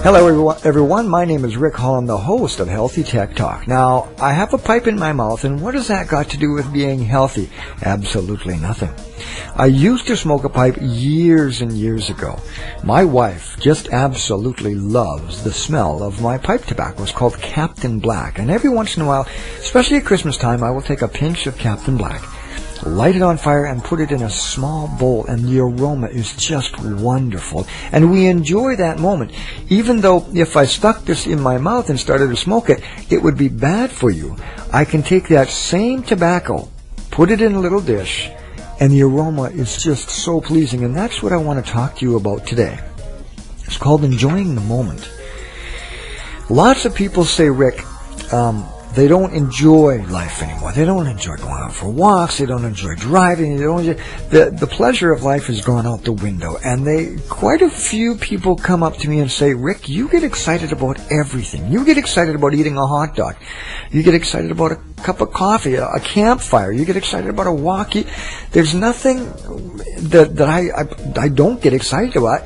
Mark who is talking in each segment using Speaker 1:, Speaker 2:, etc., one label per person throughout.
Speaker 1: Hello everyone, my name is Rick Haaland, the host of Healthy Tech Talk. Now, I have a pipe in my mouth, and what has that got to do with being healthy? Absolutely nothing. I used to smoke a pipe years and years ago. My wife just absolutely loves the smell of my pipe tobacco. It's called Captain Black, and every once in a while, especially at Christmas time, I will take a pinch of Captain Black, light it on fire, and put it in a small bowl, and the aroma is just wonderful. And we enjoy that moment, even though if I stuck this in my mouth and started to smoke it, it would be bad for you. I can take that same tobacco, put it in a little dish, and the aroma is just so pleasing. And that's what I want to talk to you about today. It's called enjoying the moment. Lots of people say, Rick, they don't enjoy life anymore. They don't enjoy going out for walks. They don't enjoy driving. They don't enjoy, the pleasure of life has gone out the window. And quite a few people come up to me and say, Rick, you get excited about everything. You get excited about eating a hot dog. You get excited about a cup of coffee, a campfire. You get excited about a walk. There's nothing that I don't get excited about.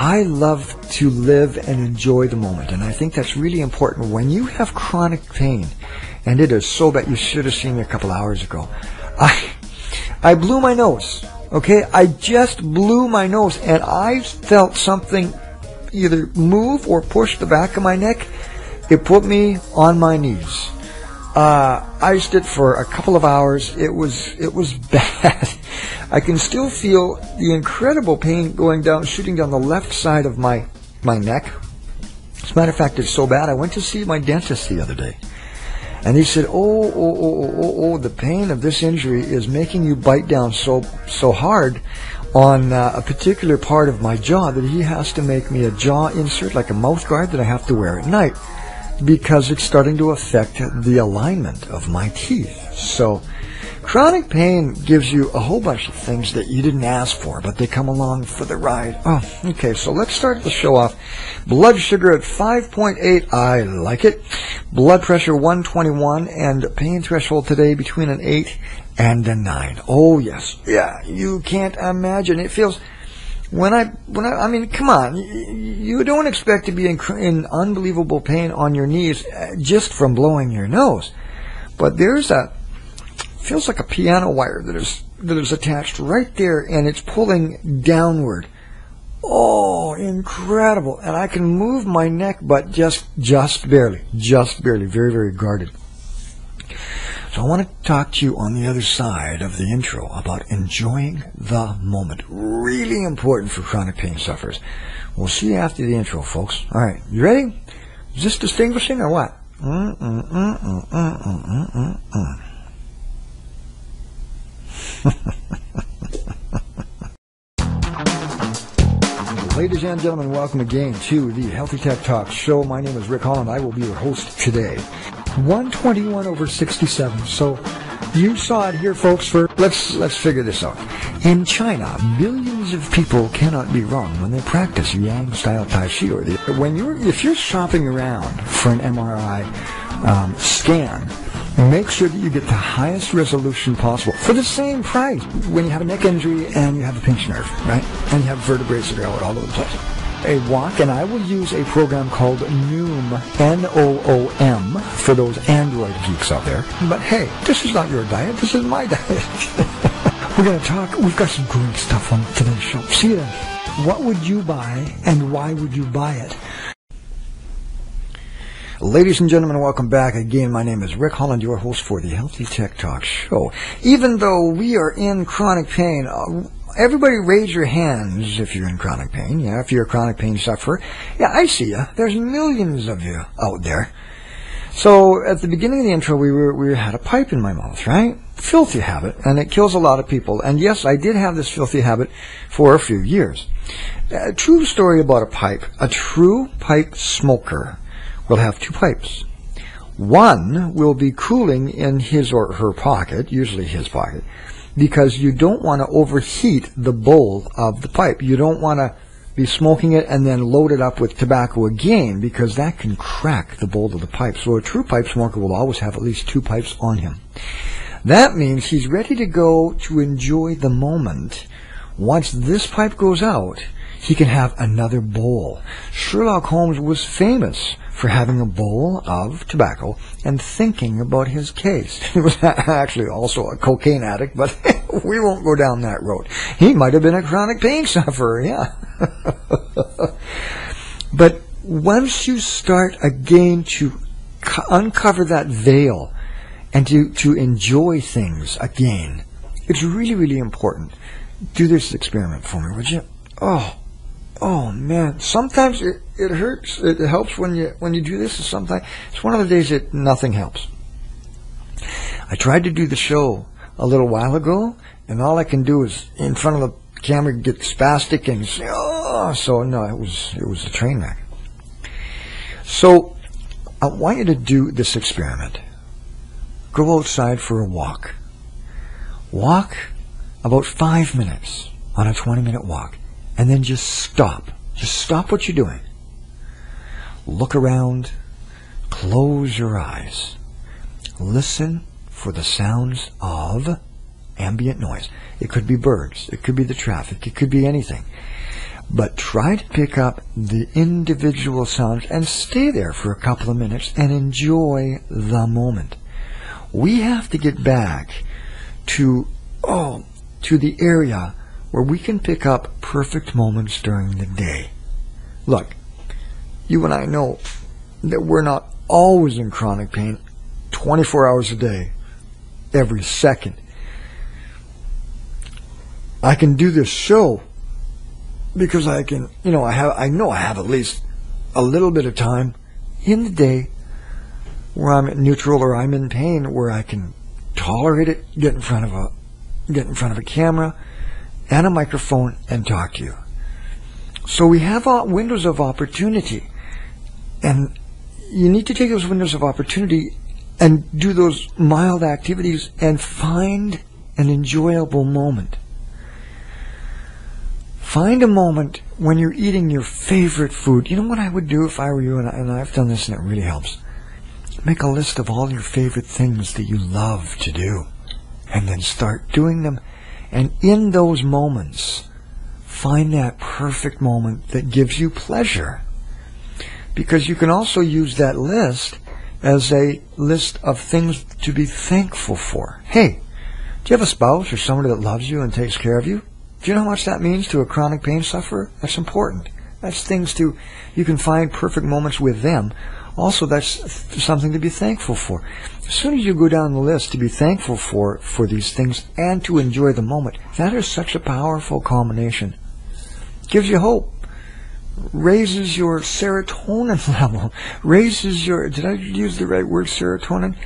Speaker 1: I love to live and enjoy the moment, and I think that's really important. When you have chronic pain, and it is so bad, you should have seen me a couple hours ago. I blew my nose, okay? I just blew my nose, and I felt something either move or push the back of my neck. It put me on my knees. I iced it for a couple of hours. It was bad. I can still feel the incredible pain shooting down the left side of my neck. As a matter of fact, it's so bad, I went to see my dentist the other day. And he said, the pain of this injury is making you bite down so hard on a particular part of my jaw that he has to make me a jaw insert, like a mouth guard that I have to wear at night, because it's starting to affect the alignment of my teeth. So chronic pain gives you a whole bunch of things that you didn't ask for, but they come along for the ride. Oh, okay, so let's start the show off. Blood sugar at 5.8, I like it. Blood pressure 121, and pain threshold today between an 8 and a 9. Oh, yes. Yeah, you can't imagine. It feels... I mean, come on, you don't expect to be in unbelievable pain on your knees just from blowing your nose. But feels like a piano wire that is attached right there, and it's pulling downward. Oh, incredible. And I can move my neck, but just barely, very, very guarded. So I want to talk to you on the other side of the intro about enjoying the moment. Really important for chronic pain sufferers. We'll see you after the intro, folks. All right, you ready? Is this distinguishing or what? Ladies and gentlemen, welcome again to the Healthy Tech Talk show. My name is Rick Haaland. I will be your host today. 121/67. So you saw it here, folks. Let's figure this out. In China, billions of people cannot be wrong when they practice Yang style Tai Chi. If you're shopping around for an MRI scan, make sure that you get the highest resolution possible for the same price. When you have a neck injury and you have a pinched nerve, right, and you have vertebrae that go all over the place. A walk, and I will use a program called Noom, Noom, for those Android geeks out there. But hey, this is not your diet, this is my diet. We're going to talk, we've got some great stuff on today's show. See you then. What would you buy, and why would you buy it? Ladies and gentlemen, welcome back again. My name is Rick Haaland, your host for the Healthy Tech Talk show. Even though we are in chronic pain, everybody raise your hands if you're in chronic pain. Yeah, if you're a chronic pain sufferer. Yeah, I see you. There's millions of you out there. So at the beginning of the intro, we had a pipe in my mouth, right? Filthy habit, and it kills a lot of people. And yes, I did have this filthy habit for a few years. A true story about a pipe. A true pipe smoker will have two pipes. One will be cooling in his or her pocket, usually his pocket, because you don't want to overheat the bowl of the pipe. You don't want to be smoking it and then load it up with tobacco again, because that can crack the bowl of the pipe. So a true pipe smoker will always have at least two pipes on him. That means he's ready to go to enjoy the moment. Once this pipe goes out, he can have another bowl. Sherlock Holmes was famous for having a bowl of tobacco and thinking about his case. He was actually also a cocaine addict, but we won't go down that road. He might have been a chronic pain sufferer, yeah. But once you start again to uncover that veil and to enjoy things again, it's really, really important. Do this experiment for me, would you? Oh man! Sometimes it hurts. It helps when you do this. Sometimes it's one of the days that nothing helps. I tried to do the show a little while ago, and all I can do is in front of the camera get spastic and so no, it was a train wreck. So I want you to do this experiment. Go outside for a walk. Walk about 5 minutes on a 20-minute walk. And then just stop. Just stop what you're doing. Look around. Close your eyes. Listen for the sounds of ambient noise. It could be birds. It could be the traffic. It could be anything. But try to pick up the individual sounds and stay there for a couple of minutes and enjoy the moment. We have to get back to the area where we can pick up perfect moments during the day. Look, you and I know that we're not always in chronic pain 24 hours a day, every second. I can do this show because I know I have at least a little bit of time in the day where I'm at neutral or I'm in pain, where I can tolerate it, get in front of a camera and a microphone and talk to you. So we have windows of opportunity, and you need to take those windows of opportunity and do those mild activities and find an enjoyable moment. Find a moment when you're eating your favorite food. You know what I would do if I were you, and I've done this and it really helps. Make a list of all your favorite things that you love to do, and then start doing them. And in those moments, find that perfect moment that gives you pleasure. Because you can also use that list as a list of things to be thankful for. Hey, do you have a spouse or somebody that loves you and takes care of you? Do you know how much that means to a chronic pain sufferer? That's important. That's things you can find perfect moments with them. Also, that's something to be thankful for. As soon as you go down the list to be thankful for these things and to enjoy the moment, that is such a powerful combination. Gives you hope. Raises your serotonin level. Raises your, did I use the right word, serotonin?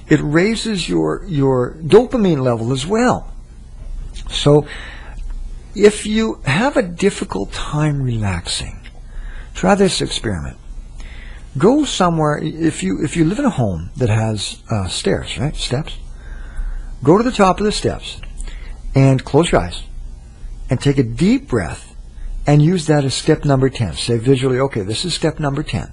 Speaker 1: It raises your dopamine level as well. So, if you have a difficult time relaxing, try this experiment. Go somewhere. If you live in a home that has stairs, right, steps, go to the top of the steps and close your eyes and take a deep breath and use that as step number 10. Say visually, okay, this is step number 10.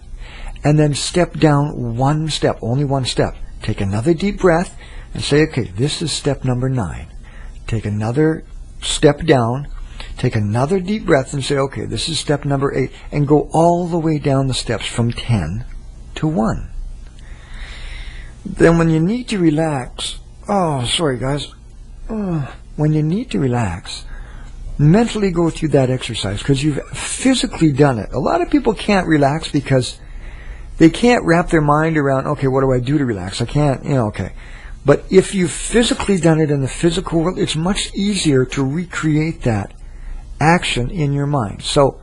Speaker 1: And then step down one step, only one step. Take another deep breath and say, okay, this is step number 9. Take another step down. Take another deep breath and say, okay, this is step number 8, and go all the way down the steps from 10 to 1. Then when you need to relax, when you need to relax, mentally go through that exercise because you've physically done it. A lot of people can't relax because they can't wrap their mind around, okay, what do I do to relax? I can't, okay. But if you've physically done it in the physical world, it's much easier to recreate that action in your mind. So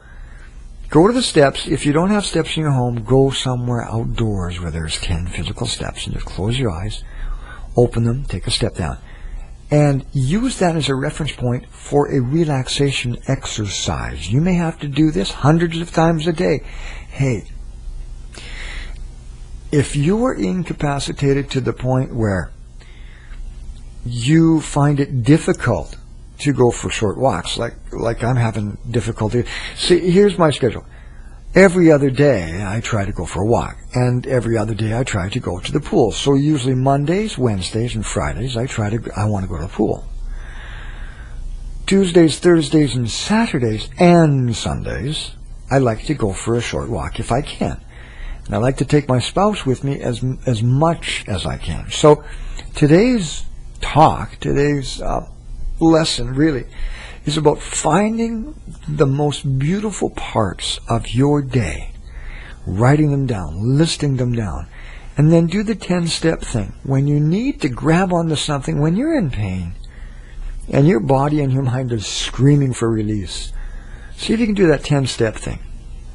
Speaker 1: go to the steps. If you don't have steps in your home, go somewhere outdoors where there's 10 physical steps and just close your eyes, open them, take a step down, and use that as a reference point for a relaxation exercise. You may have to do this hundreds of times a day. Hey, if you are incapacitated to the point where you find it difficult to go for short walks, like I'm having difficulty. See, here's my schedule. Every other day, I try to go for a walk, and every other day, I try to go to the pool. So usually Mondays, Wednesdays, and Fridays, I want to go to the pool. Tuesdays, Thursdays, and Saturdays, and Sundays, I like to go for a short walk if I can. And I like to take my spouse with me as much as I can. So today's talk, today's lesson really is about finding the most beautiful parts of your day, writing them down, listing them down, and then do the 10-step thing. When you need to grab onto something, when you're in pain, and your body and your mind are screaming for release, see if you can do that 10-step thing,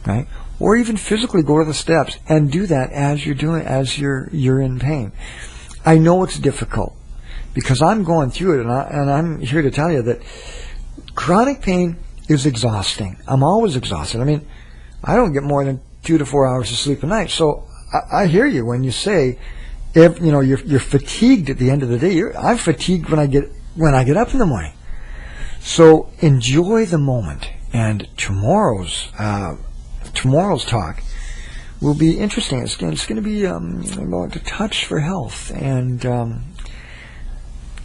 Speaker 1: right? Or even physically go to the steps and do that as you're in pain. I know it's difficult because I'm going through it, and I'm here to tell you that chronic pain is exhausting. I'm always exhausted. I mean, I don't get more than 2 to 4 hours of sleep a night. So I hear you when you say, you're fatigued at the end of the day. I'm fatigued when I get up in the morning. So enjoy the moment. And tomorrow's talk will be interesting. It's going to be about a touch for health, and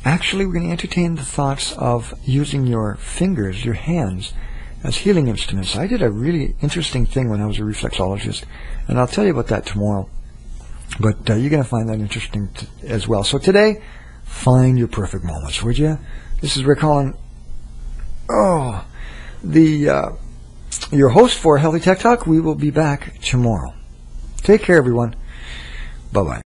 Speaker 1: actually, we're going to entertain the thoughts of using your fingers, your hands, as healing instruments. I did a really interesting thing when I was a reflexologist, and I'll tell you about that tomorrow. But you're going to find that interesting as well. So today, find your perfect moments, would you? This is Rick Haaland, your host for Healthy Tech Talk. We will be back tomorrow. Take care, everyone. Bye-bye.